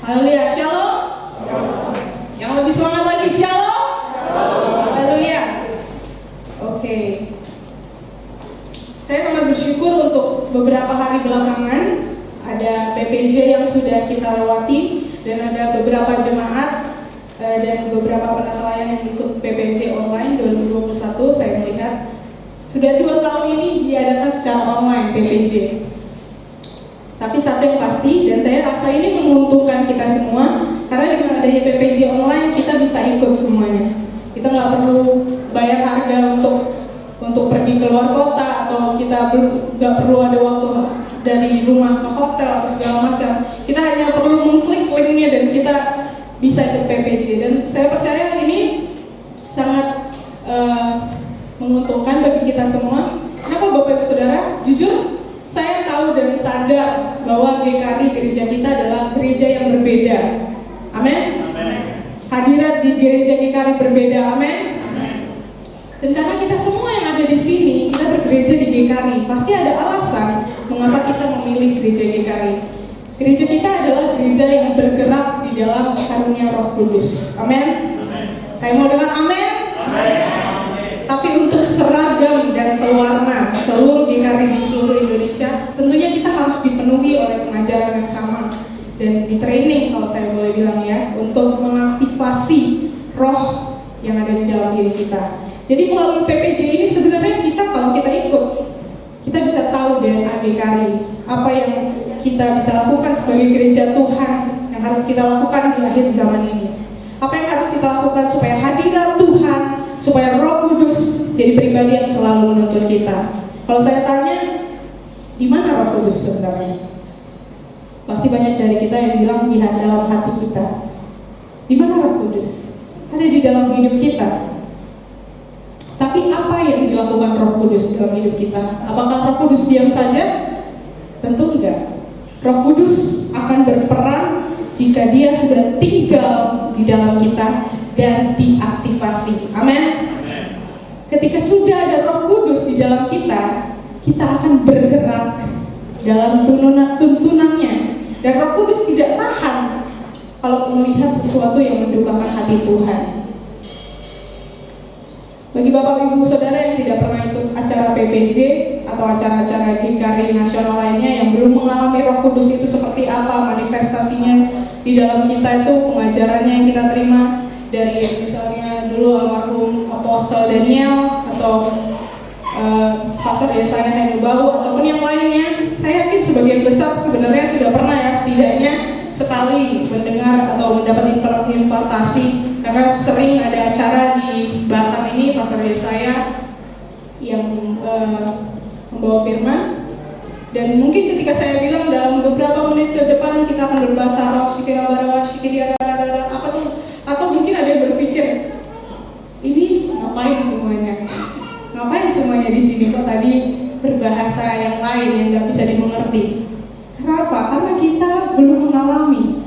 Haleluya, shalom. Yang lebih semangat lagi, shalom. Haleluya. Oke. Saya sangat bersyukur untuk beberapa hari belakangan ada PPJ yang sudah kita lewati dan ada beberapa jemaat dan beberapa penata yang ikut PPJ online 2021. Saya melihat sudah 2 tahun ini diadakan secara online PPJ. Tapi satu yang pasti, dan saya rasa ini menguntungkan kita semua, karena dengan adanya PPJ online kita bisa ikut semuanya. Kita nggak perlu bayar harga untuk pergi ke luar kota, atau kita nggak perlu ada waktu dari rumah ke hotel atau segala macam. Kita hanya perlu mengklik linknya dan kita bisa ikut PPJ. Dan saya percaya ini sangat menguntungkan bagi kita semua. Kenapa Bapak Ibu Saudara? Jujur, saya tahu dan sadar bahwa GKRI gereja kita adalah gereja yang berbeda. Amin. Hadirat di gereja GKRI berbeda. Amin. Dan karena kita semua yang ada di sini, kita bergereja di GKRI, pasti ada alasan mengapa kita memilih gereja GKRI. Gereja kita adalah gereja yang bergerak di dalam karunia Roh Kudus. Amin. Saya mau dengar amin. Tapi untuk seragam dan sewarna seluruh GKRI di seluruh Indonesia, tentunya kita harus dipenuhi oleh pengajaran yang sama dan di training, kalau saya boleh bilang ya, untuk mengaktifasi roh yang ada di dalam diri kita. Jadi melalui PPJ ini sebenarnya kita, kalau kita ikut, kita bisa tahu DNA GKRI, apa yang kita bisa lakukan sebagai gereja Tuhan yang harus kita lakukan di akhir zaman ini. Apa yang harus kita lakukan supaya hadirat Tuhan, supaya Roh Kudus jadi pribadi yang selalu menuntun kita. Kalau saya tanya, di mana Roh Kudus sebenarnya? Pasti banyak dari kita yang bilang di dalam hati kita. Di mana Roh Kudus? Ada di dalam hidup kita. Tapi apa yang dilakukan Roh Kudus dalam hidup kita? Apakah Roh Kudus diam saja? Tentu enggak. Roh Kudus akan berperan jika Dia sudah tinggal di dalam kita dan diaktifasi. Amin. Ketika sudah ada Roh Kudus di dalam kita, kita akan bergerak dalam tuntunannya. Dan Roh Kudus tidak tahan kalau melihat sesuatu yang mendukakan hati Tuhan. Bagi Bapak Ibu Saudara yang tidak pernah ikut acara PPJ atau acara-acara GKRI nasional lainnya yang belum mengalami Roh Kudus itu seperti apa manifestasinya di dalam kita, itu pengajarannya yang kita terima dari misalnya dulu almarhum Apostle Daniel atau Pastor Yesaya Henubau ataupun yang lainnya, saya yakin sebagian besar sebenarnya sudah pernah ya setidaknya sekali mendengar atau mendapat impartasi, karena sering ada acara di Batam ini Pastor Yesaya yang membawa firman. Dan mungkin ketika saya bilang dalam beberapa menit ke depan kita akan berbahasa roh, atau mungkin ada yang berpikir, ini ngapain semuanya? Ngapain semuanya di sini kok tadi berbahasa yang lain yang nggak bisa dimengerti? Kenapa? Karena kita belum mengalami.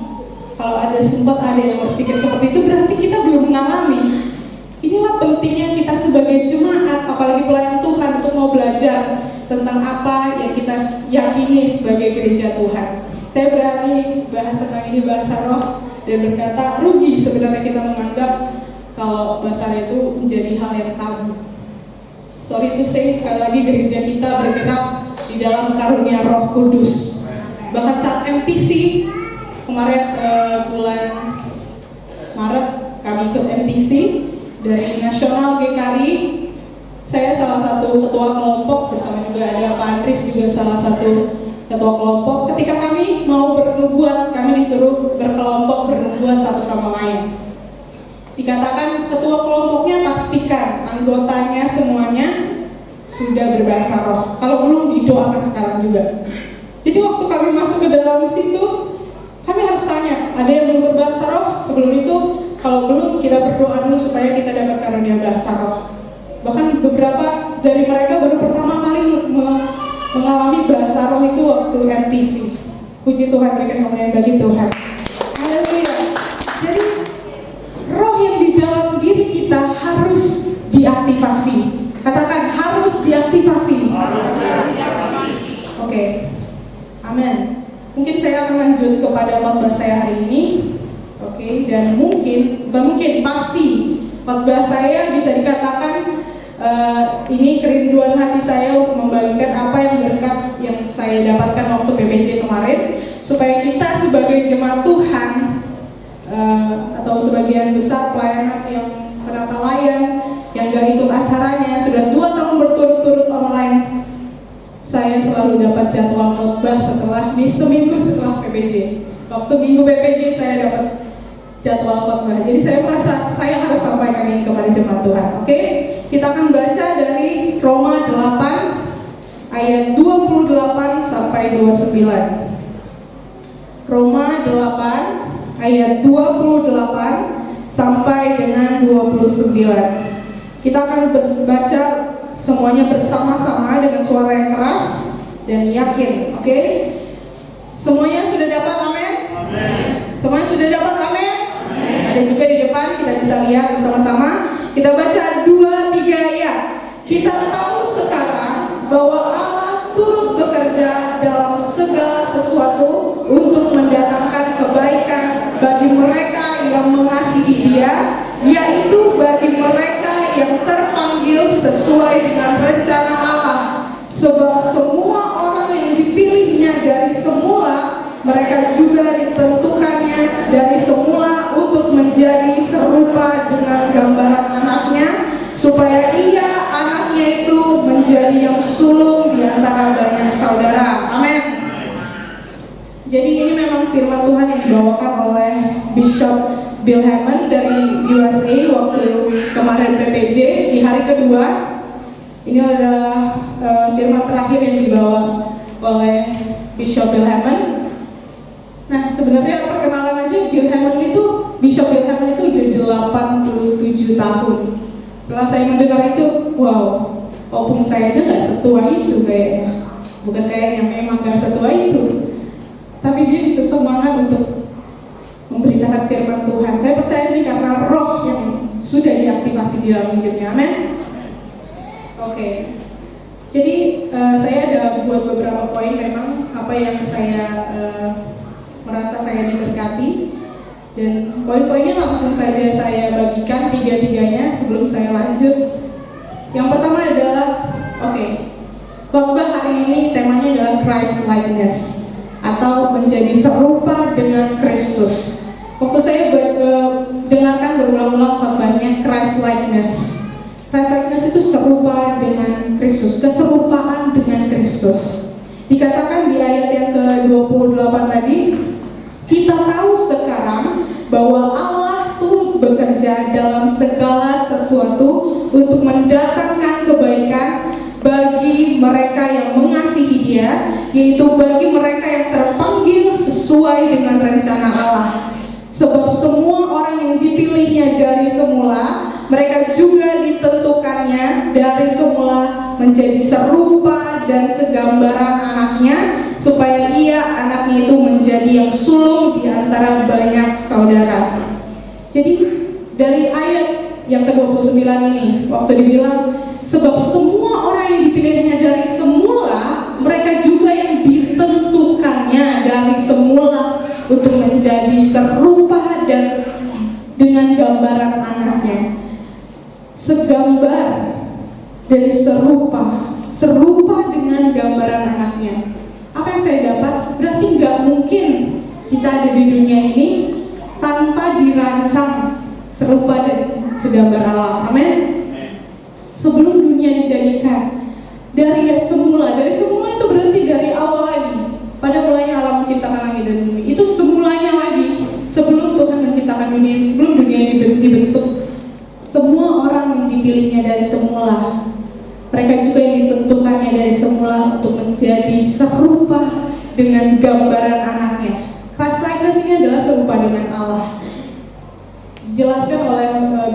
Kalau sempat ada yang berpikir seperti itu, berarti kita belum mengalami. Inilah pentingnya kita sebagai jemaat, apalagi pelayan Tuhan, untuk mau belajar tentang apa yang kita yakini sebagai gereja Tuhan. Saya berani bahas tentang ini, bahasa roh, dan berkata rugi sebenarnya kita menganggap kalau bahasa itu menjadi hal yang tabu. Sorry to say, sekali lagi gereja kita bergerak di dalam karunia Roh Kudus. Bahkan saat MTC kemarin bulan Maret kami ikut MTC dari Nasional GKRI. Saya salah satu ketua kelompok, bersama juga ada Pak Andris juga salah satu ketua kelompok. Ketika kami mau bernubuat, kami disuruh berkelompok bernubuat satu sama lain. Dikatakan ketua kelompoknya pastikan anggotanya semuanya sudah berbahasa roh. Kalau belum, didoakan sekarang juga. Jadi waktu kami masuk ke dalam situ, kami harus tanya, ada yang belum berbahasa roh? Sebelum itu, kalau belum, kita berdoa dulu supaya kita dapat karunia bahasa roh. Bahkan beberapa dari mereka baru pertama kali mengalami bahasa roh itu waktu MTC. Puji Tuhan, berikan kemuliaan bagi Tuhan. Haleluya. Jadi roh yang di dalam diri kita harus diaktifasi. Katakan, harus diaktifasi. Oke. Amin. Mungkin saya akan lanjut kepada khotbah saya hari ini. Oke, dan bukan mungkin, pasti khotbah saya bisa dikatakan ini kerinduan hati saya untuk membagikan apa yang berkat yang saya dapatkan waktu PPJ kemarin, supaya kita sebagai jemaat Tuhan atau sebagian besar pelayanan yang penata layan yang gak ikut acaranya sudah 2 tahun berturut-turut online, saya selalu dapat jadwal khotbah seminggu setelah PPJ. Waktu minggu PPJ saya dapat jadwal khotbah. Jadi saya merasa saya harus sampaikan ini kepada jemaat Tuhan. Oke? Kita akan baca dari Roma 8 ayat 28 sampai 29. Roma 8 ayat 28 sampai dengan 29. Kita akan baca semuanya bersama-sama dengan suara yang keras dan yakin. Oke? Semuanya sudah dapat? Amin? Amin. Semuanya sudah dapat? Amin? Amin. Ada juga di depan, kita bisa lihat bersama-sama. Kita baca 2-3 ayat. Kita tahu sekarang bahwa Allah turut bekerja dalam segala sesuatu untuk mendatangkan kebaikan bagi mereka yang mengasihi Dia, yaitu bagi mereka yang terpanggil sesuai dengan rencana Allah. Sebab semua orang yang dipilihnya dari semula, mereka juga ditentukannya dari semula untuk menjadi serupa dengan gambaran anaknya, supaya ia anaknya itu menjadi yang sulung di antara banyak saudara. Amin. Jadi ini memang firman Tuhan yang dibawakan oleh Bishop Bill Hamon dari USA waktu kemarin PPJ di hari kedua. Ini adalah firman terakhir yang dibawa oleh Bishop Bill Hamon. Nah, sebenarnya perkenalan aja Bishop Bill Hamon itu udah 87 tahun. Setelah saya mendengar itu, wow, opung saya aja gak setua itu kayaknya. Bukan kayaknya, memang gak setua itu. Tapi dia bisa semangat untuk memberitakan firman Tuhan. Saya percaya ini karena roh yang sudah diaktifasi di dalam hidupnya. Amin. Oke. Jadi saya ada buat beberapa poin memang apa yang saya merasa saya diberkati, dan poin-poinnya langsung saja saya bagikan 3-3-nya sebelum saya lanjut. Yang pertama adalah khotbah hari ini temanya adalah Christ likeness atau menjadi serupa dengan Kristus. Waktu saya dengarkan berulang-ulang khotbahnya Christ likeness. Christ likeness itu serupa dengan Kristus, keserupaan dengan Kristus. Dikatakan di ayat yang ke-28 tadi, kita tahu sekarang bahwa Allah turut bekerja dalam segala sesuatu untuk mendatangkan kebaikan bagi mereka yang mengasihi Dia, yaitu bagi mereka yang terpanggil sesuai dengan rencana Allah. Sebab semua orang yang dipilihnya dari semula, mereka juga ditentukannya dari semula menjadi serupa dan segambaran anaknya, supaya ia anaknya itu menjadi yang sulung di antara banyak saudara. Jadi dari ayat yang ke-29 ini, waktu dibilang sebab semua orang yang dipilihnya dari semula, mereka juga yang ditentukannya dari semula untuk menjadi serupa dan dengan gambaran anaknya. Segambar dan serupa dengan gambaran anaknya. Apa yang saya dapat? Berarti nggak mungkin kita ada di dunia ini tanpa dirancang serupa dan segambar Allah. Amin. Sebelum dunia dijadikan, dari semula itu berarti dari awal lagi. Pada mulanya Allah menciptakan langit dan bumi. Itu semulanya lagi sebelum Tuhan menciptakan dunia, sebelum dunia ini dibentuk. Semua orang yang dipilihnya dari semula, mereka juga yang ditentukannya dari semula untuk menjadi serupa dengan gambaran anaknya. Christ likeness ini adalah serupa dengan Allah. Dijelaskan oleh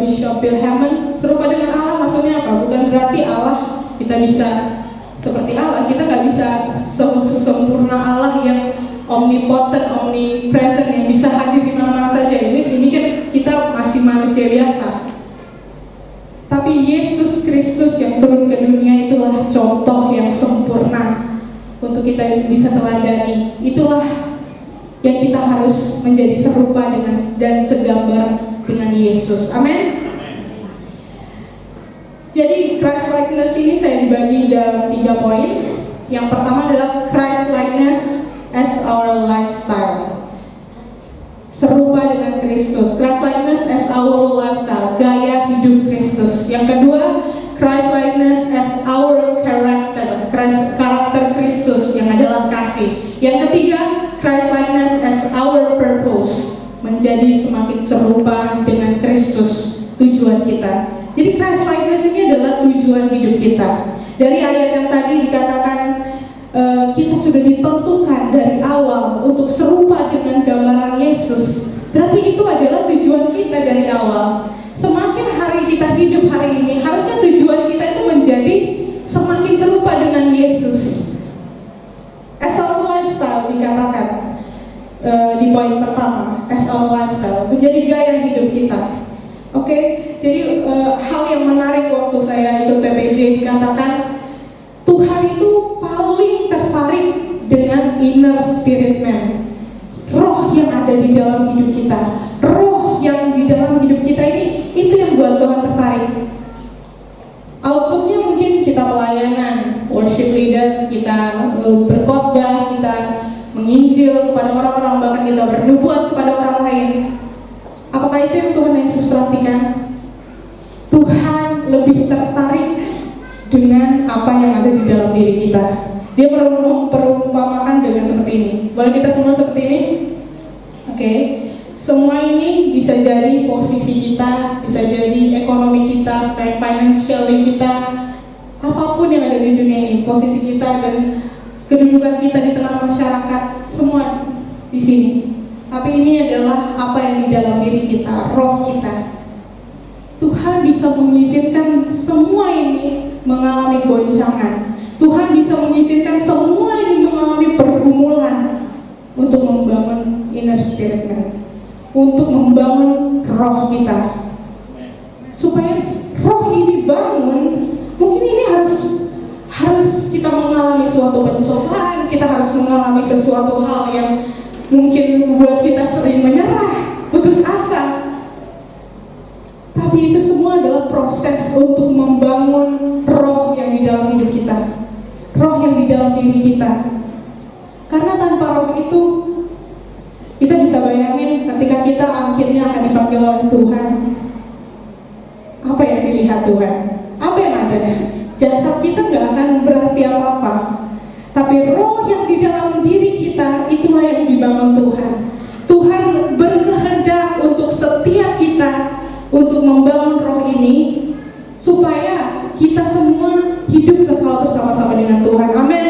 Bishop Bill Hamon, serupa dengan Allah maksudnya apa? Bukan berarti Allah kita bisa seperti Allah, kita nggak bisa sesempurna Allah yang omnipotent, omnipresent, yang bisa hadir di mana-mana saja. Ini kan kita masih manusia biasa. Tapi Yesus Kristus yang turun ke dunia itulah contoh yang sempurna untuk kita bisa teladani. Itulah yang kita harus menjadi serupa dengan dan segambar dengan Yesus. Amin. Jadi Christ likeness ini saya dibagi dalam 3 poin. Yang pertama adalah Christ likeness as our lifestyle. Serupa dengan Kristus. Christ likeness as our lifestyle, gaya hidup Kristus. Yang kedua, Christ likeness as our character, karakter Kristus yang adalah kasih. Yang ketiga, Christ likeness as our purpose, menjadi semakin serupa dengan Kristus, tujuan kita. Jadi Christ likeness ini adalah tujuan hidup kita. Dari ayat yang tadi dikatakan kita sudah ditentukan dari awal untuk serupa dengan gambaran Yesus. Berarti itu adalah tujuan kita dari awal. Semakin hari kita hidup hari ini, harusnya tujuan kita itu menjadi semakin serupa dengan Yesus. As our lifestyle dikatakan di poin pertama, as our lifestyle, menjadi gaya hidup kita. Oke, jadi hal yang menarik waktu saya ikut PPJ dikatakan Tuhan itu paling tertarik dengan inner spirit man, roh yang ada di dalam hidup kita, roh yang di dalam hidup kita ini, itu yang buat Tuhan tertarik. Outputnya mungkin kita pelayanan, worship leader, kita berkhotbah, kita menginjil kepada orang-orang, bahkan kita bernubuat kepada orang lain. Apakah itu yang Tuhan Yesus perhatikan? Tuhan lebih tertarik dengan apa yang ada di dalam diri kita. Dia perumpamakan dengan seperti ini. Boleh kita semua seperti ini? Oke. Semua ini bisa jadi posisi kita, bisa jadi ekonomi kita, kayak financially kita, apapun yang ada di dunia ini, posisi kita dan kedudukan kita di tengah masyarakat, semua di sini. Tapi ini adalah apa yang di dalam diri kita, roh kita. Tuhan bisa mengizinkan semua ini mengalami goncangan. Tuhan bisa mengizinkan semua ini mengalami pergumulan untuk membangun inner spirit man, untuk membangun roh kita. Supaya roh ini bangun, mungkin ini harus kita mengalami suatu pencobaan, kita harus mengalami sesuatu hal yang mungkin membuat kita sering menyerah, putus asa. Tapi itu semua adalah proses untuk membangun roh yang di dalam hidup kita, roh yang di dalam diri kita. Karena tanpa roh itu, kita bisa bayangin ketika kita akhirnya akan dipanggil oleh Tuhan, apa yang dilihat Tuhan? Apa yang ada? Jasad kita nggak akan berarti apa-apa. Tapi roh yang di dalam diri kita, itulah yang dibangun Tuhan. Tuhan berkehendak untuk setiap kita untuk membangun roh ini supaya kita semua hidup kekal bersama-sama dengan Tuhan. Amin.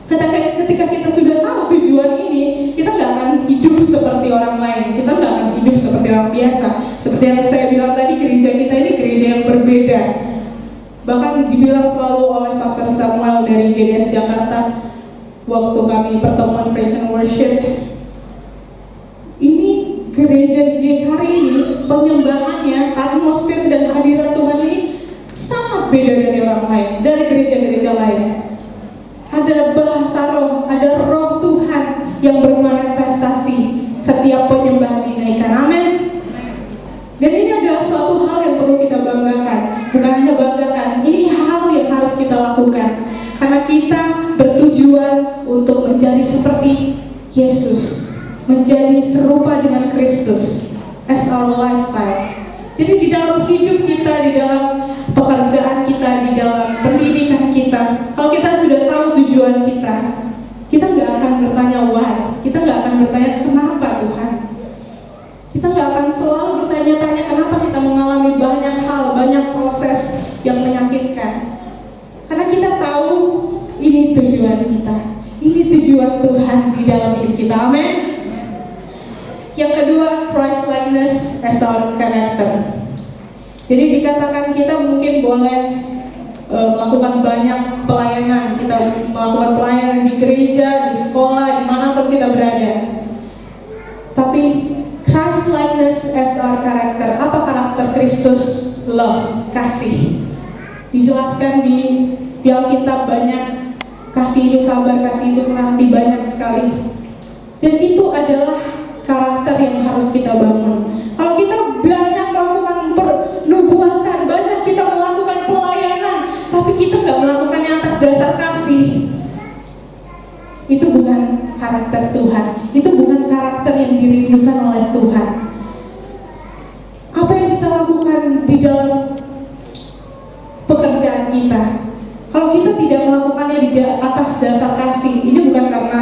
Ketika kita sudah tahu tujuan ini, kita nggak akan hidup seperti orang lain. Kita nggak akan hidup seperti orang biasa. Seperti yang saya bilang tadi, gereja kita ini gereja yang berbeda. Bahkan dibilang selalu oleh Pastor Samuel dari GDS Jakarta waktu kami pertemuan Praise and Worship, ini gereja di hari ini penyembahannya, atmosfer dan hadirat Tuhan ini sangat beda dari orang lain, dari gereja-gereja lain. Ada bahasa roh, ada roh Tuhan yang bermanifestasi setiap penyembahan dinaikkan. Amin. Dan ini adalah suatu hal yang perlu kita banggakan. Bukan hanya banggakan, ini hal yang harus kita lakukan. Karena kita bertujuan untuk menjadi seperti Yesus, menjadi serupa dengan Kristus as our lifestyle. Jadi di dalam hidup kita, di dalam pekerjaan kita, di dalam pendidikan kita, kalau kita sudah tahu tujuan kita, kita nggak akan bertanya why, kita nggak akan bertanya kenapa Tuhan. Kita nggak akan selalu bertanya-tanya kenapa kita mengalami banyak hal, banyak proses yang menyakitkan. Karena kita tahu ini tujuan kita, ini tujuan Tuhan di dalam hidup kita. Amin. Yang kedua, Christ likeness as our character. Jadi dikatakan kita mungkin boleh melakukan banyak pelayanan. Kita melakukan pelayanan di gereja, di sekolah, dimanapun kita berada. Tapi Christ likeness as our character. Apa karakter Kristus? Love, kasih. Dijelaskan di Alkitab banyak. Kasih itu sabar, kasih itu menanti, banyak sekali. Dan itu adalah karakter yang harus kita bangun. Kalau kita banyak melakukan pernubuatan, banyak kita melakukan pelayanan, tapi kita nggak melakukannya atas dasar kasih, itu bukan karakter Tuhan. Itu bukan karakter yang dirindukan oleh Tuhan. Apa yang kita lakukan di dalam pekerjaan kita, kalau kita tidak melakukannya di atas dasar kasih, ini bukan karena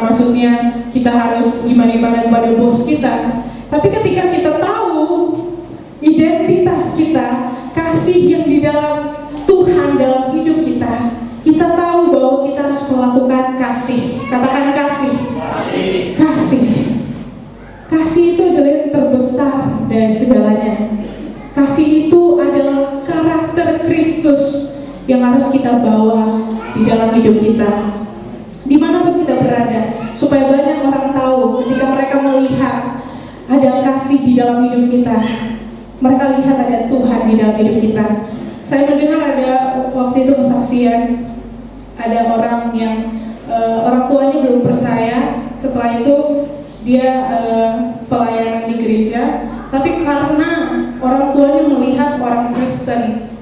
maksudnya kita harus gimana-gimana kepada bos kita, tapi ketika kita tahu identitas kita, kasih yang di dalam Tuhan dalam hidup kita, kita tahu bahwa kita harus melakukan kasih. Katakan kasih. Kasih itu adalah yang terbesar dari segalanya. Kasih itu adalah karakter Kristus yang harus kita bawa di dalam hidup kita, dimanapun kita berada, supaya banyak orang tahu. Ketika mereka melihat ada kasih di dalam hidup kita, mereka lihat ada Tuhan di dalam hidup kita. Saya mendengar ada waktu itu kesaksian, ada orang yang orang tuanya belum percaya, setelah itu dia pelayanan di gereja, tapi karena orang tuanya melihat orang Kristen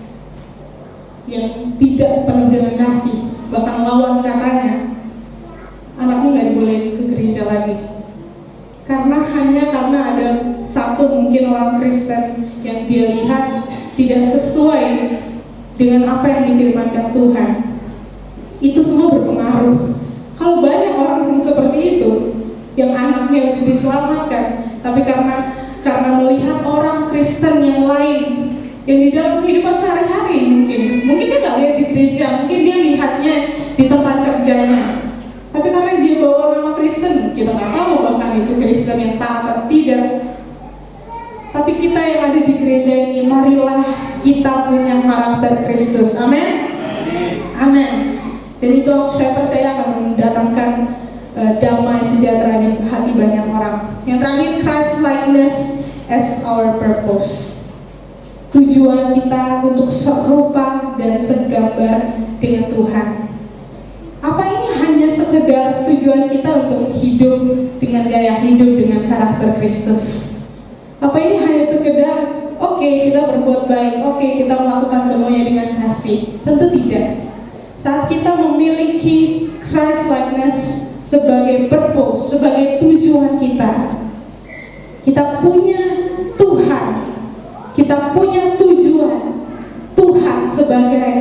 yang tidak penuh dengan kasih, bahkan lawan katanya, anaknya nggak dibolehin ke gereja lagi. Hanya karena ada satu mungkin orang Kristen yang dia lihat tidak sesuai dengan apa yang difirmankan Tuhan. Itu semua berpengaruh. Kalau banyak orang yang seperti itu, yang anaknya udah diselamatkan, tapi karena melihat orang Kristen yang lain, yang di dalam kehidupan sehari-hari, mungkin dia nggak lihat di gereja, mungkin dia lihatnya di tempat kerjanya, tapi karena dia bawa nama Kristen, kita nggak tahu bahkan itu Kristen yang taat atau tidak. Tapi kita yang ada di gereja ini, marilah kita punya karakter Kristus. Amin. Amin. Dan itu saya percaya akan mendatangkan damai sejahtera di hati banyak orang. Yang terakhir, Christ likeness as our purpose. Tujuan kita untuk serupa dan segambar dengan Tuhan. Apa ini hanya sekedar tujuan kita untuk hidup dengan gaya hidup dengan karakter Kristus? Apa ini hanya sekedar kita berbuat baik, kita melakukan semuanya dengan kasih? Tentu tidak. Saat kita memiliki Christ likeness sebagai purpose, sebagai tujuan kita punya Tuhan, kita punya tujuan Tuhan sebagai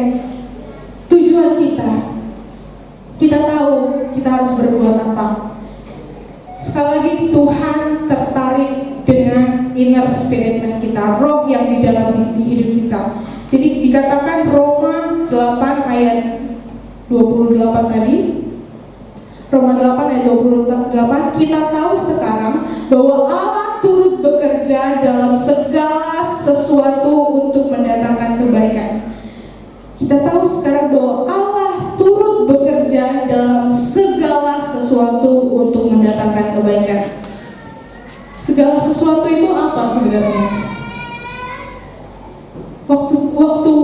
tujuan kita tahu kita harus berbuat apa. Sekali lagi, Tuhan tertarik dengan inner spirit kita, roh yang di dalam hidup kita. Jadi dikatakan Roma 8 ayat 28 tadi, Roma 8 ayat 28, kita tahu sekarang bahwa Allah turut bekerja dalam segala sesuatu untuk mendatangkan kebaikan. Kita tahu sekarang bahwa Allah turut bekerja dalam segala sesuatu untuk mendatangkan kebaikan. Segala sesuatu itu apa sebenarnya? Waktu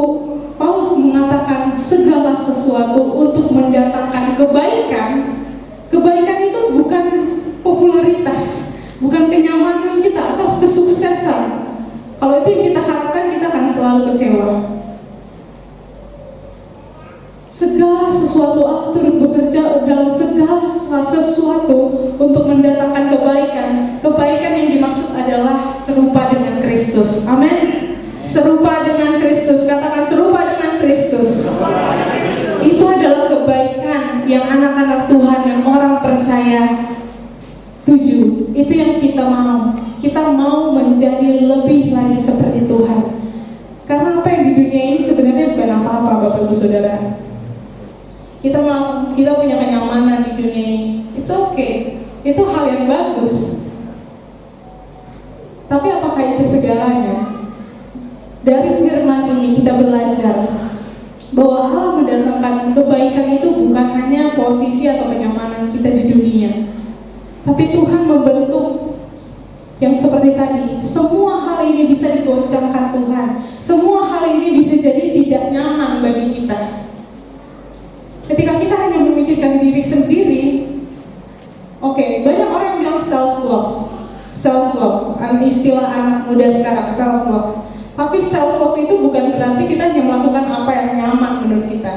Paulus mengatakan segala sesuatu untuk mendatangkan kebaikan, kebaikan itu bukan popularitas, bukan kenyamanan kita atau kesuksesan. Kalau itu yang kita harapkan, kita akan selalu kecewa. Segala sesuatu Allah turut bekerja dalam segala sesuatu untuk mendatangkan kebaikan. Kebaikan yang dimaksud adalah serupa dengan Kristus. Amin. Serupa dengan Kristus. Katakan serupa dengan Kristus. Itu adalah kebaikan yang anak-anak Tuhan, yang orang percaya tuju. Itu yang kita mau. Kita mau menjadi lebih lagi seperti Tuhan. Karena apa yang di dunia ini sebenarnya bukan apa-apa, Bapak Ibu Saudara. Kita punya kenyamanan di dunia ini. It's okay. Itu hal yang bagus. Tapi apakah itu segalanya? Dari firman ini kita belajar bahwa Allah mendatangkan kebaikan itu bukan hanya posisi atau kenyamanan kita di dunia, tapi Tuhan membentuk yang seperti tadi. Semua hal ini bisa digoncangkan Tuhan. Semua hal ini bisa jadi tidak nyaman bagi kita. Ketika kita hanya memikirkan diri sendiri, Oke, banyak orang yang bilang self love, istilah anak muda sekarang self love. Tapi self love itu bukan berarti kita hanya melakukan apa yang nyaman menurut kita.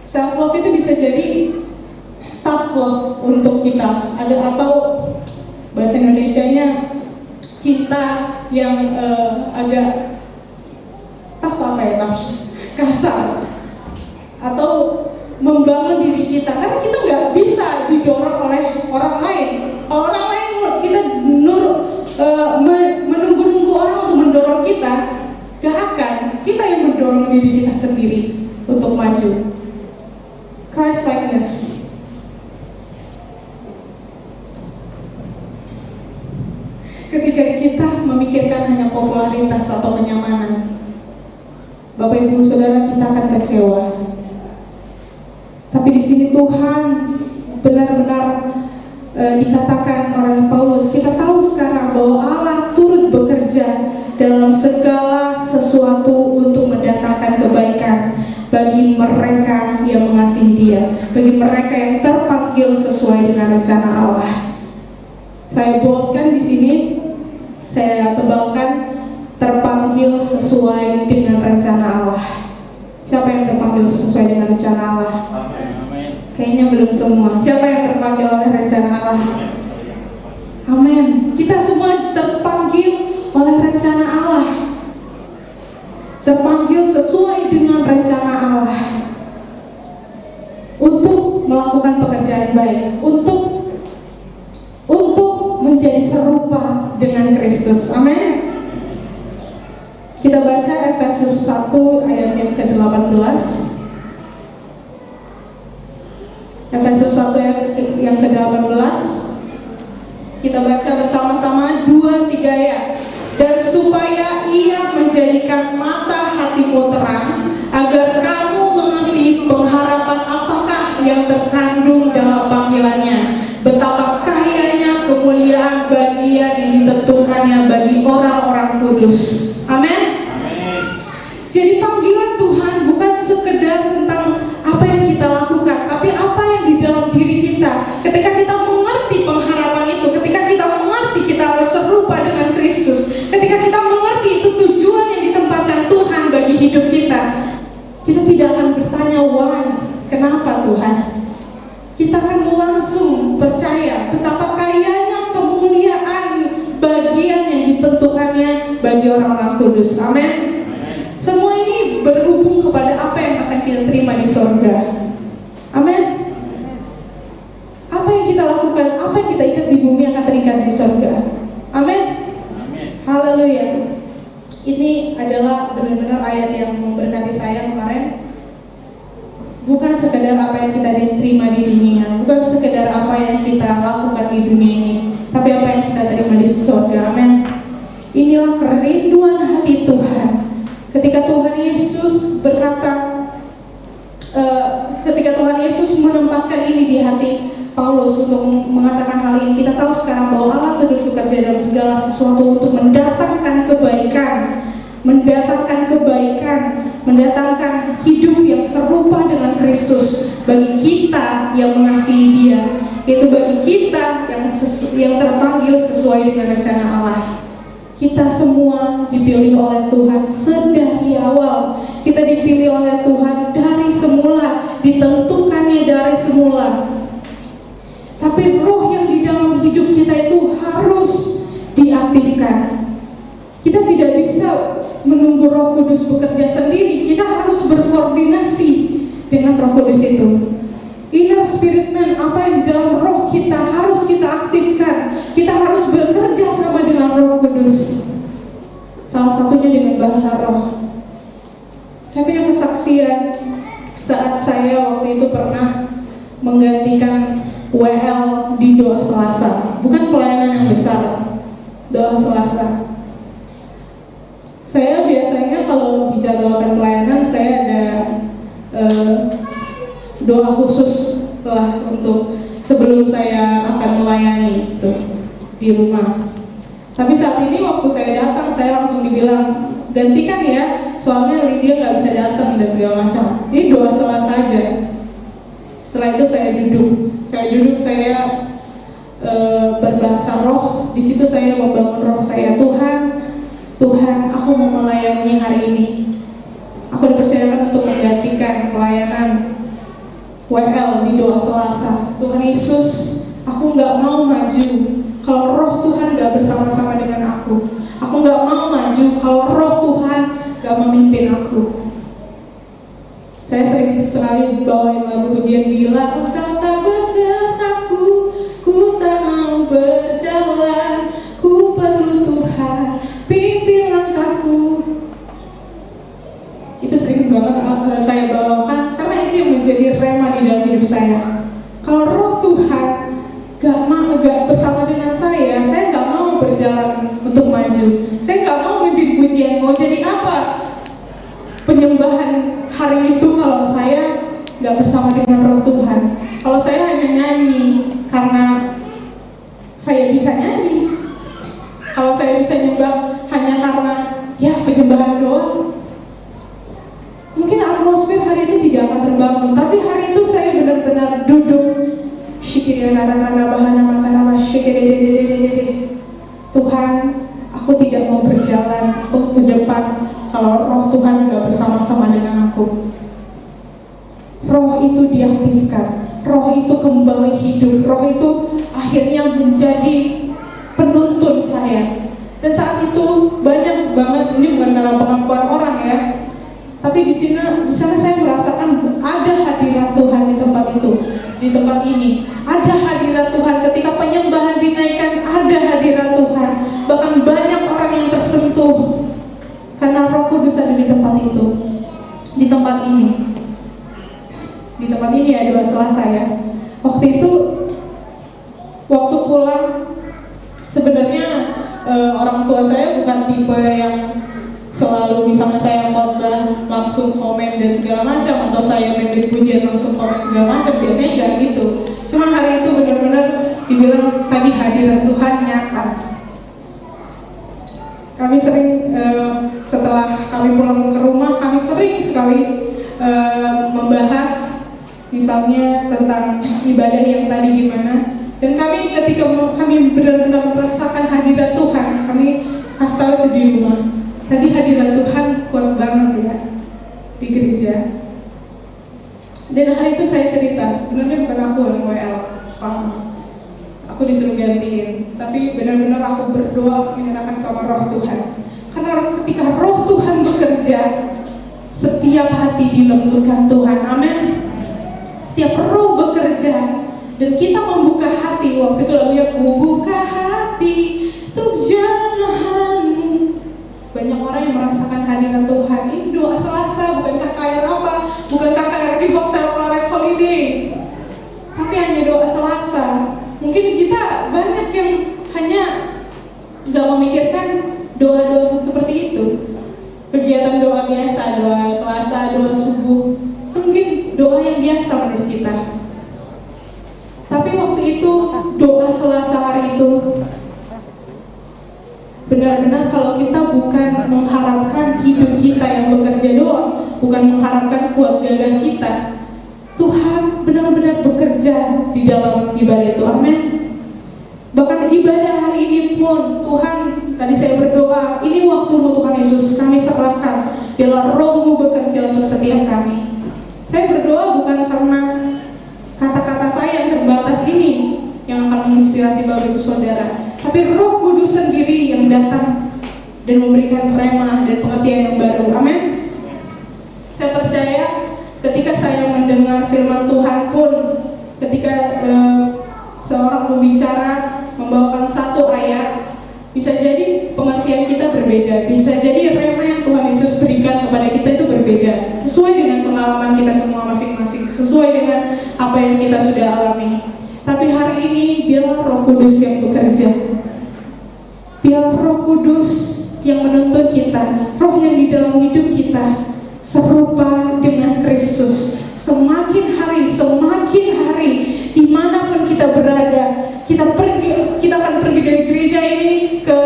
Self love itu bisa jadi tough love untuk kita, atau bahasa Indonesianya cinta yang agak tough, kasar, atau membangun diri kita, karena kita nggak bisa didorong oleh orang lain. Kalau orang lain kita menunggu orang untuk mendorong kita, gak akan. Kita yang mendorong diri kita sendiri untuk maju. Christ likeness. Ketika kita memikirkan hanya popularitas atau kenyamanan, Bapak Ibu Saudara, kita akan kecewa. Tapi di sini Tuhan benar-benar dikatakan oleh Paulus, kita tahu sekarang bahwa Allah turut bekerja dalam segala sesuatu untuk mendatangkan kebaikan bagi mereka yang mengasihi Dia, bagi mereka yang terpanggil sesuai dengan rencana Allah. Saya boldkan di sini, saya tebalkan, terpanggil sesuai dengan rencana Allah. Siapa yang terpanggil sesuai dengan rencana Allah? Kayaknya belum semua. Siapa yang terpanggil oleh rencana Allah? Amin. Kita semua terpanggil oleh rencana Allah, terpanggil sesuai dengan rencana Allah untuk melakukan pekerjaan baik, untuk menjadi serupa dengan Kristus. Amin. Kita baca Efesus 1 ayat yang ke-18. Efesus 1 ayat yang ke-18. Kita baca bersama-sama 2-3 ayat. Dan supaya Ia menjadikan mata hatimu terang, agar kamu mengerti pengharapan apakah yang terkandung dalam panggilannya, betapa kayanya kemuliaan bagian yang ditentukannya bagi orang-orang kudus. Amin. Jadi panggilan Tuhan bukan sekedar tentang apa yang kita lakukan, tapi apa yang di dalam diri kita. Ketika kita mengerti pengharapan itu, ketika kita mengerti kita harus serupa dengan Kristus, ketika kita mengerti itu tujuan yang ditempatkan Tuhan bagi hidup kita, kita tidak akan bertanya why, kenapa Tuhan. Kita akan langsung percaya betapa kayanya kemuliaan bagian yang ditentukannya bagi orang-orang kudus. Amin. Semua ini berhubung kepada apa yang akan kita terima di surga. Amin. Apa yang kita lakukan, apa yang kita ikat di bumi akan terikat di surga. Amin. Haleluya. Ini adalah benar-benar ayat yang memberkati saya kemarin. Bukan sekedar apa yang kita diterima di dunia, bukan sekedar apa yang kita lakukan di dunia ini, tapi apa yang kita terima di surga. Amin. Inilah kerinduan hati Tuhan. Ketika Tuhan Yesus berkata, ketika Tuhan Yesus menempatkan ini di hati Paulus untuk mengatakan hal ini, kita tahu sekarang bahwa Allah turut bekerja dalam segala sesuatu untuk mendatangkan kebaikan, mendatangkan hidup yang serupa dengan Kristus bagi kita yang mengasihi Dia, yaitu bagi kita yang terpanggil sesuai dengan rencana Allah. Kita semua dipilih oleh Tuhan sedari awal. Kita dipilih oleh Tuhan dari semula, ditentukannya dari semula. Tapi roh yang di dalam hidup kita itu harus diaktifkan. Kita tidak bisa menunggu Roh Kudus bekerja sendiri. Kita harus berkoordinasi dengan Roh Kudus itu. Inner spirit man, apa yang di dalam roh kita harus kita aktifkan. Kita harus bekerja sama dengan Roh Kudus. Salah satunya dengan bahasa roh. Tapi yang kesaksian saat saya waktu itu pernah menggantikan WL di doa Selasa. Bukan pelayanan yang besar, doa Selasa. Saya biasanya kalau dijadwalkan pelayanan, saya ada doa khusus lah untuk sebelum saya akan melayani gitu di rumah. Tapi saat ini waktu saya datang, saya langsung dibilang gantikan ya, soalnya Lydia nggak bisa datang dan segala macam. Ini doa Selasa saja. Setelah itu saya duduk, saya berbahasa roh. Di situ saya membangun roh saya. Tuhan, aku mau melayani hari ini. Aku dipercayakan untuk menggantikan pelayanan WL di doa Selasa. Tuhan Yesus, aku nggak mau maju kalau roh Tuhan nggak bersama-sama dengan aku. Aku nggak mau maju kalau roh Tuhan nggak memimpin aku. Saya sering sekali bawain lagu pujian, bila Engkau tak besertaku, ku tak mau berjalan, ku perlu Tuhan, pimpin langkahku. Itu sering banget saya bawakan karena itu yang menjadi rema di dalam hidup saya. Kalau roh Tuhan gak bersama dengan saya gak mau berjalan untuk maju. Saya gak mau mimpin pujian. Mau jadi apa penyembahan hari itu kalau saya gak bersama dengan roh Tuhan? Kalau saya hanya nyanyi karena saya bisa nyanyi, kalau saya bisa nyembah hanya karena ya penyembahan doang, mungkin atmosfer hari itu tidak akan terbangun. Tapi hari itu saya benar-benar duduk, Tuhan, aku tidak mau berjalan ke depan kalau roh Tuhan gak bersama-sama dengan aku. Roh itu diaktifkan, roh itu kembali hidup, roh itu akhirnya menjadi penuntun saya. Dan saat itu banyak banget, ini bukan karena pengakuan orang ya, tapi di sana saya merasakan ada hadirat Tuhan di tempat itu, di tempat ini. Ada hadirat Tuhan ketika penyembahan dinaikkan, ada hadirat Tuhan. Bahkan banyak orang yang tersentuh karena Roh Kudus ada di tempat itu, di tempat ini. Di tempat ini ya doa Selasa ya. Waktu itu, waktu pulang, sebenarnya orang tua saya bukan tipe yang selalu misalnya saya khotbah langsung komen dan segala macam, atau saya memberi pujian langsung komen segala macam. Biasanya jangan gitu. Cuman hari itu benar-benar dibilang tadi hadirat Tuhan nyata. Kami sering setelah kami pulang ke rumah, kami sering sekali membahas misalnya tentang ibadah yang tadi gimana. Dan kami ketika kami benar-benar merasakan hadirat Tuhan, kami kasih tahu itu di rumah. Tadi hadirat Tuhan kuat banget ya di gereja. Dan hari itu saya cerita, sebenarnya bukan aku yang WL, aku disuruh gantiin, tapi benar-benar aku berdoa menyerahkan sama Roh Tuhan. Karena ketika Roh Tuhan bekerja, setiap hati dilembutkan Tuhan. Amin. Setiap roh bekerja dan kita membuka hati. Waktu itu lagunya ku buka hati untuk jamahanmu. Banyak orang yang merasakan hadirat Tuhan. Ini doa Selasa, bukan KKR apa, bukan KKR di Hotel Planet Holiday, tapi hanya doa Selasa. Mungkin kita banyak yang hanya gak memikirkan doa-doa seperti itu. Kegiatan doa biasa, doa Selasa, doa subuh, itu mungkin doa yang biasa menurut kita. Tapi waktu itu doa Selasa hari itu benar-benar kalau kita bukan mengharapkan hidup kita yang bekerja doang, bukan mengharapkan kuat gagah kita, Tuhan benar-benar bekerja di dalam ibadah itu. Amin. Bahkan ibadah hari ini pun Tuhan, tadi saya berdoa, ini waktumu Tuhan Yesus, kami serahkan, biarlah Roh-Mu bekerja untuk setiap kami. Saya berdoa bukan karena kata-kata saya yang terbatas ini yang akan menginspirasi Bapak Ibu Saudara, tapi Roh Kudus sendiri yang datang dan memberikan rema dan pengertian yang baru. Amin. Saya percaya ketika saya mendengar firman Tuhan pun, ketika seorang pembicara membawakan satu ayat, bisa jadi pengertian kita berbeda, bisa jadi rema yang Tuhan Yesus berikan kepada kita itu berbeda, sesuai dengan pengalaman kita semua masing-masing, sesuai dengan apa yang kita sudah alami. Tapi hari ini biarlah Roh Kudus yang bekerja, biar Roh Kudus yang menuntun kita, Roh yang di dalam hidup kita serupa dengan Kristus. Semakin hari, dimanapun kita berada, kita akan pergi dari gereja ini ke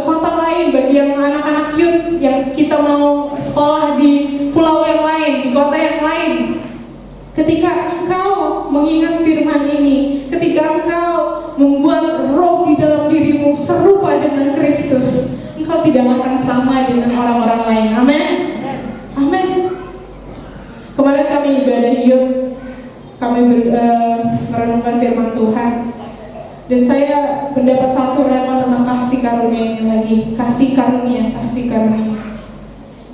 kota lain. Bagi yang anak-anak youth yang kita mau sekolah di pulau yang lain, di kota yang lain, ketika engkau mengingat firman ini, ketika engkau serupa dengan Kristus, engkau tidak akan sama dengan orang-orang lain. Amin. Amin. Kemarin kami ibadah youth, kami merenungkan firman Tuhan, dan saya mendapat satu rema tentang kasih karunia ini lagi. Kasih karunia.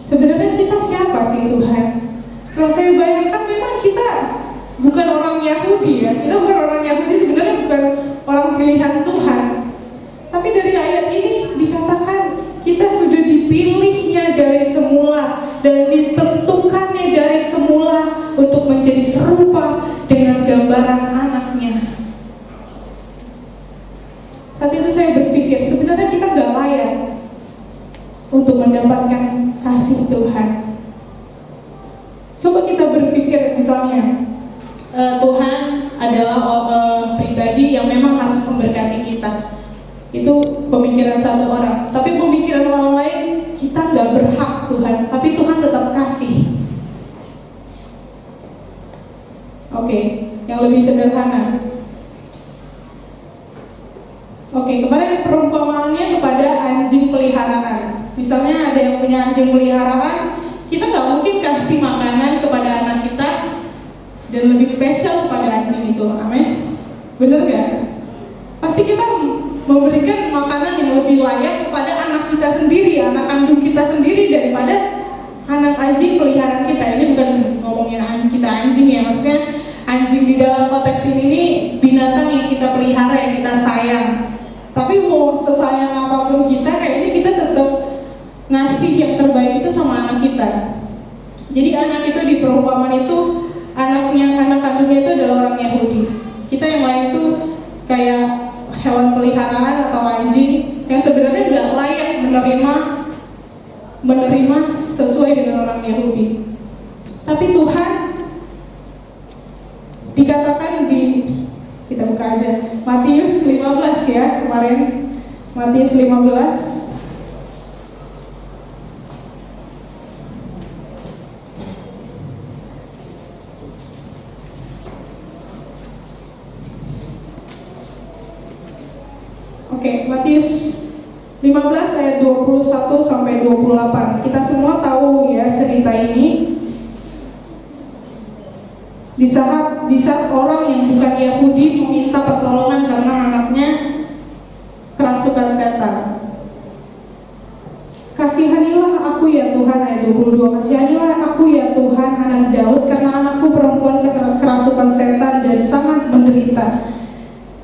Sebenarnya kita siapa sih Tuhan? Kalau saya bayangkan, memang kita bukan orang Yahudi ya. Kita bukan orang Yahudi, sebenarnya bukan orang pilihan Tuhan. Tapi dari ayat ini dikatakan kita sudah dipilihnya dari semula dan ditentukannya dari semula untuk menjadi serupa dengan gambaran anaknya. Saat itu saya berpikir, sebenarnya kita gak layak untuk mendapatkan kasih Tuhan. Coba kita berpikir misalnya, Tuhan adalah pribadi yang memang harus memberkati kita. Itu pemikiran satu orang. Tapi pemikiran orang lain, kita gak berhak Tuhan, tapi Tuhan tetap kasih. Oke, yang lebih sederhana. Oke, kemarin perumpamaannya kepada anjing peliharaan. Misalnya ada yang punya anjing peliharaan, kita nggak mungkin kasih makanan kepada anak kita dan lebih spesial kepada anjing itu. Amin. Bener nggak? Pasti kita memberikan makanan yang lebih layak kepada anak kita sendiri, anak kandung kita sendiri, daripada anak anjing peliharaan kita. Ini bukan ngomongin kita anjing ya, maksudnya anjing di dalam konteks ini binatang yang kita pelihara, yang kita sayang. Tapi mau sesayang apapun kita, kayaknya kita tetap ngasih yang terbaik itu sama anak kita. Jadi anak itu di perumpamaan itu, anak kandungnya itu adalah orang Yahudi. Kita yang lain itu kayak hewan peliharaan atau anjing yang sebenarnya nggak layak menerima sesuai dengan orang Yahudi. Tapi Tuhan dikatakan kita buka aja Matius 15 ya, kemarin Matius 15. Oke, Matius 15 ayat 21 sampai 28. Kita semua tahu ya cerita ini. Di saat orang yang bukan Yahudi meminta pertolongan karena anaknya kerasukan setan. Kasihanilah aku ya Tuhan, ayat 22. Kasihanilah aku ya Tuhan, anak Daud, karena anakku perempuan kerasukan setan dan sangat menderita.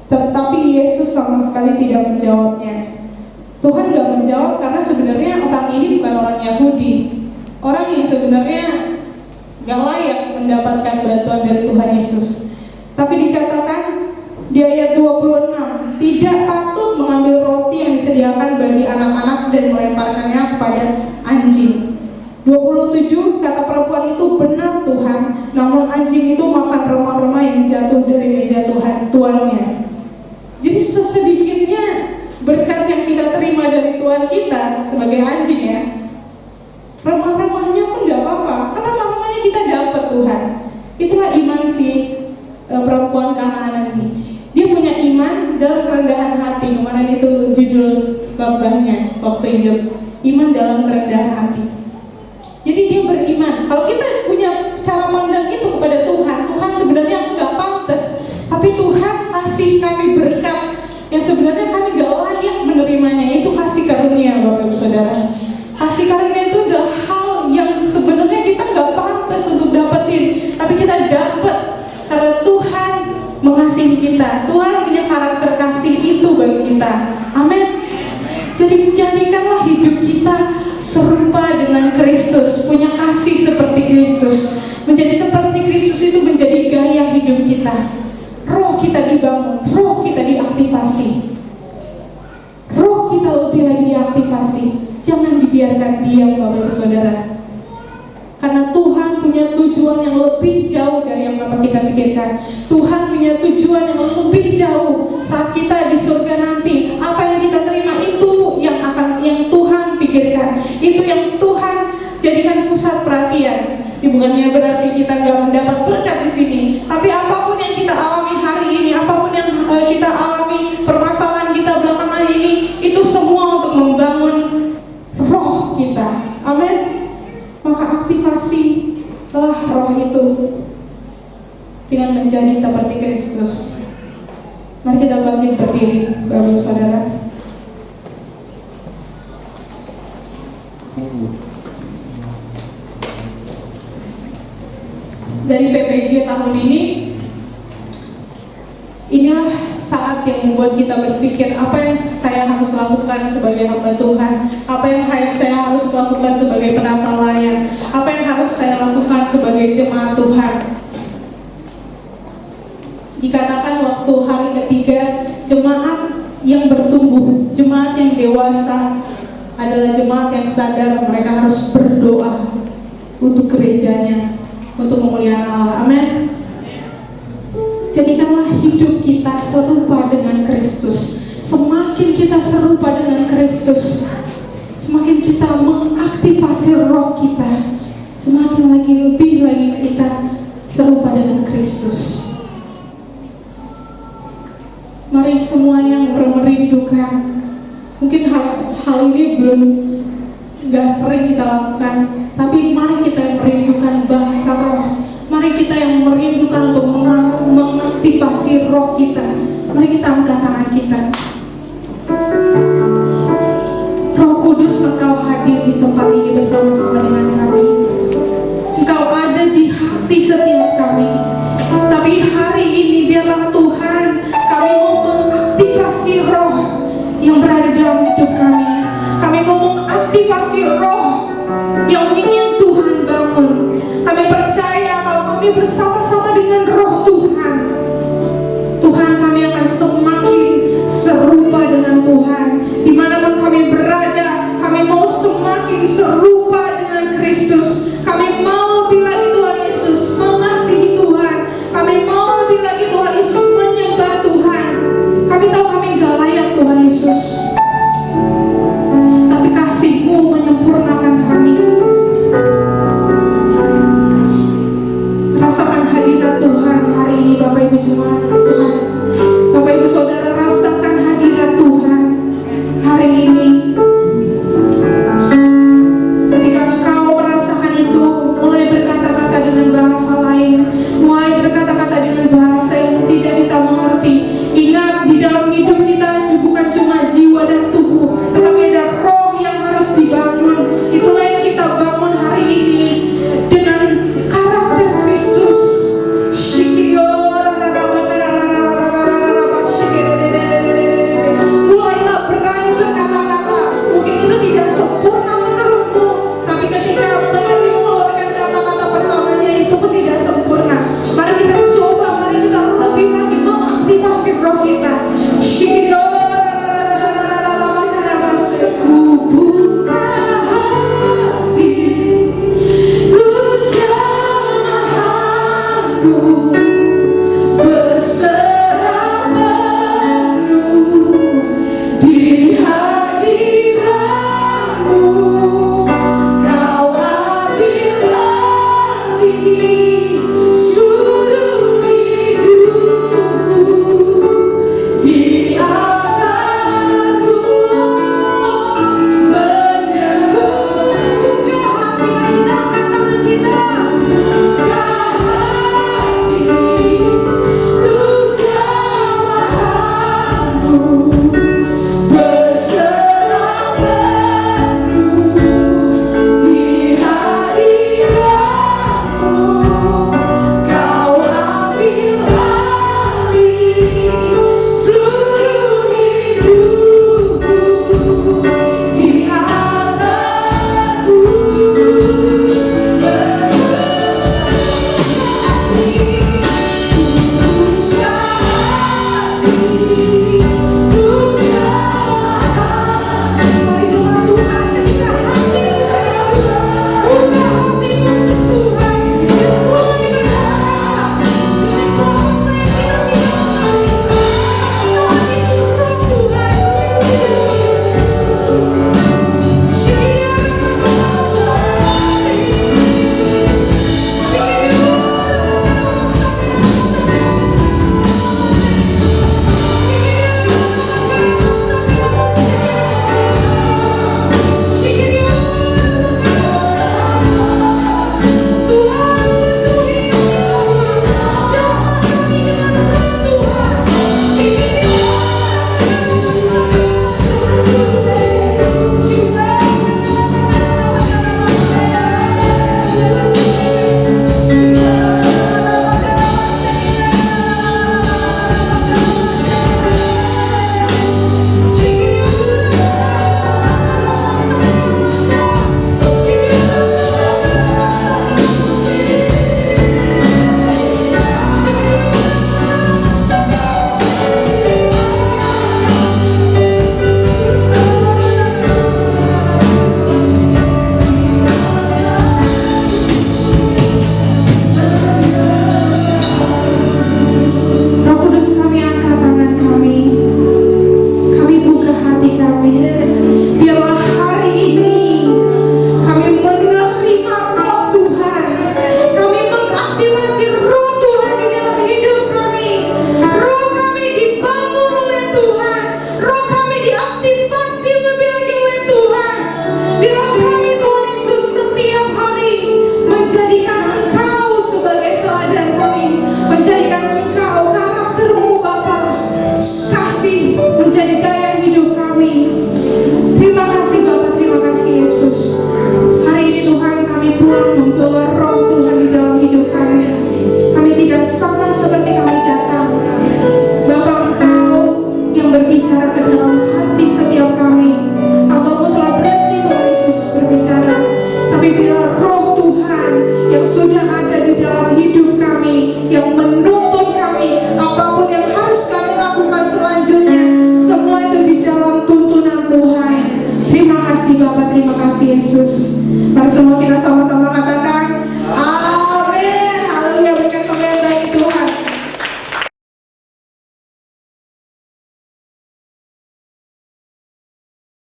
Tetapi Yesus sama sekali tidak menjawabnya. Tuhan tidak menjawab karena sebenarnya orang ini bukan orang Yahudi, orang yang sebenarnya gak layak mendapatkan bantuan dari Tuhan Yesus. Tapi dikatakan di ayat 26, tidak patut mengambil roti yang disediakan bagi anak-anak dan melemparkannya kepada anjing. 27, kata perempuan itu, benar Tuhan, namun anjing itu makan remah-remah yang jatuh dari meja tuannya. Jadi sesedikitnya berkat yang kita terima dari Tuhan kita sebagai anjing ya, remah-remahnya pun gak apa-apa, karena remah-remahnya kita dapat Tuhan. Itulah iman si perempuan Kanaan ini. Dia punya iman dalam kerendahan hati. Kemarin itu judul khotbahnya waktu hidup, iman dalam kerendahan hati. Jadi dia beriman. Kalau kita punya cara pandang itu kepada Tuhan, Tuhan sebenarnya nggak pantas, tapi Tuhan kasih kami berkat yang sebenarnya kami gak layak menerimanya. Itu kasih karunia, Bapak Ibu Saudara. Kasih karunia itu adalah hal yang sebenarnya kita gak pantas untuk dapetin, tapi kita dapat karena Tuhan mengasihi kita. Tuhan punya karakter kasih itu bagi kita. Amin. Jadi jadikanlah hidup kita serupa dengan Kristus, punya kasih seperti Kristus. Menjadi seperti Kristus itu menjadi gaya hidup kita. Roh kita dibangun, roh kita diaktifasi, roh kita lebih lagi diaktifasi. Jangan dibiarkan diam, Bapak Ibu Saudara. Karena Tuhan punya tujuan yang lebih jauh dari yang apa kita pikirkan. Tuhan punya tujuan yang lebih jauh. Saat kita di surga nanti, apa yang kita terima itu yang Tuhan pikirkan. Itu yang Tuhan jadikan pusat perhatian. Ini bukannya berarti kita nggak mendapat berkat di sini, tapi apapun yang kita alami hari ini, apapun yang kita alami, permasalahan kita belakangan ini, itu semua Kristus. Mari kita bangkit berdiri, Bapak Saudara. Dari PPJ tahun ini, inilah saat yang membuat kita berpikir apa yang saya harus lakukan sebagai hamba Tuhan, apa yang saya harus lakukan sebagai penata layan, apa yang harus saya lakukan sebagai jemaat Tuhan. Dikatakan waktu hari ketiga, jemaat yang bertumbuh, jemaat yang dewasa adalah jemaat yang sadar mereka harus berdoa untuk gerejanya, untuk memuliakan Allah. Amin. Jadikanlah hidup kita serupa dengan Kristus. Semakin kita serupa dengan Kristus, semakin kita mengaktifasi roh kita, semakin lebih lagi kita serupa dengan Kristus. Mari semua yang merindukan, mungkin hal ini belum sering kita lakukan, tapi mari kita yang merindukan bahasa roh. Mari kita yang merindukan untuk mengaktifasi roh kita. Mari kita angkat tangan kita. Roh Kudus, Engkau hadir di tempat ini bersama-sama dengan kami. Engkau ada di hati setiap kami. Tapi hari ini biarlah Tuhan, kami mau mengaktifasi roh yang berada dalam hidup kami. Kami mau mengaktifasi roh yang ingin Tuhan bangun. Kami percaya kalau kami bersama-sama dengan roh Tuhan, Tuhan kami akan semakin serupa dengan Tuhan. Dimanapun kami berada, kami mau semakin serupa dengan Kristus. Kami mau lebih lagi Tuhan Yesus mengasihi Tuhan. Kami mau lebih lagi Tuhan Yesus menyembah Tuhan. Kami tahu kami gak layak Tuhan Yesus, tapi kasih-Mu menyempurnakan kami. Rasakan hadirat Tuhan hari ini Bapak Ibu Jemaat.